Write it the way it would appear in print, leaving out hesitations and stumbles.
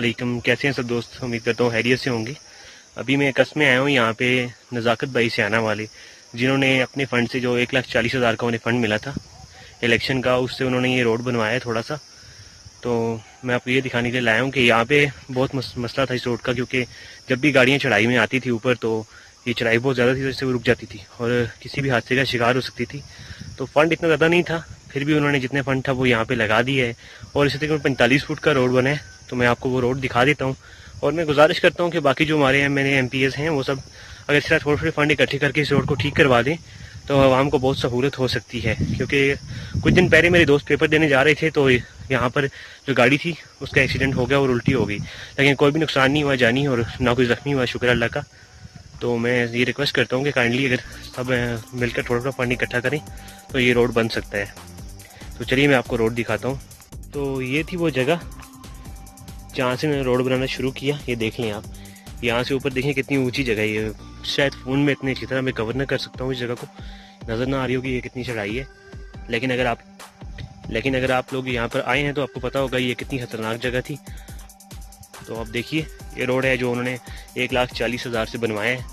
वालेकुम, कैसे हैं सब दोस्त। उम्मीद करता हूँ हैरियत से होंगे। अभी मैं कस्म में आया हूँ यहाँ पे नज़ाकत भाई सियाना वाले, जिन्होंने अपने फ़ंड से जो 1,40,000 का उन्हें फ़ंड मिला था इलेक्शन का, उससे उन्होंने ये रोड बनवाया है थोड़ा सा। तो मैं आपको ये दिखाने के लिए लाया हूँ कि यहाँ पे बहुत मसला था इस रोड का, क्योंकि जब भी गाड़ियाँ चढ़ाई में आती थी ऊपर तो ये चढ़ाई बहुत ज़्यादा थी, जिससे वो रुक जाती थी और किसी भी हादसे का शिकार हो सकती थी। तो फ़ंड इतना ज़्यादा नहीं था, फिर भी उन्होंने जितने फ़ंड था वो यहाँ पे लगा दिया है और इसी तकरीबन 45 फुट का रोड बना है। तो मैं आपको वो रोड दिखा देता हूँ और मैं गुजारिश करता हूँ कि बाकी जो हमारे मेरे MPs हैं वो सब अगर इस तरह थोड़े थोड़े फंड इकट्ठे करके इस रोड को ठीक करवा दें तो आवाम को बहुत सहूलत हो सकती है। क्योंकि कुछ दिन पहले मेरे दोस्त पेपर देने जा रहे थे तो यहाँ पर जो गाड़ी थी उसका एक्सीडेंट हो गया और उल्टी हो गई, लेकिन कोई भी नुकसान नहीं हुआ जानी और ना कोई ज़ख्मी हुआ, शुक्र अल्लाह का। तो मैं ये रिक्वेस्ट करता हूँ कि काइंडली अगर सब मिलकर थोड़ा थोड़ा फंड इकट्ठा करें तो ये रोड बन सकता है। तो चलिए मैं आपको रोड दिखाता हूँ। तो ये थी वो जगह जहाँ से मैंने रोड बनाना शुरू किया। ये देख लें आप, यहाँ से ऊपर देखें कितनी ऊंची जगह है। ये शायद फ़ोन में इतनी अच्छी तरह मैं कवर ना कर सकता हूँ इस जगह को, नज़र ना आ रही होगी ये कितनी चढ़ाई है। लेकिन अगर आप लोग यहाँ पर आए हैं तो आपको पता होगा ये कितनी ख़तरनाक जगह थी। तो अब देखिए ये रोड है जो उन्होंने 1,40,000 से बनवाया है।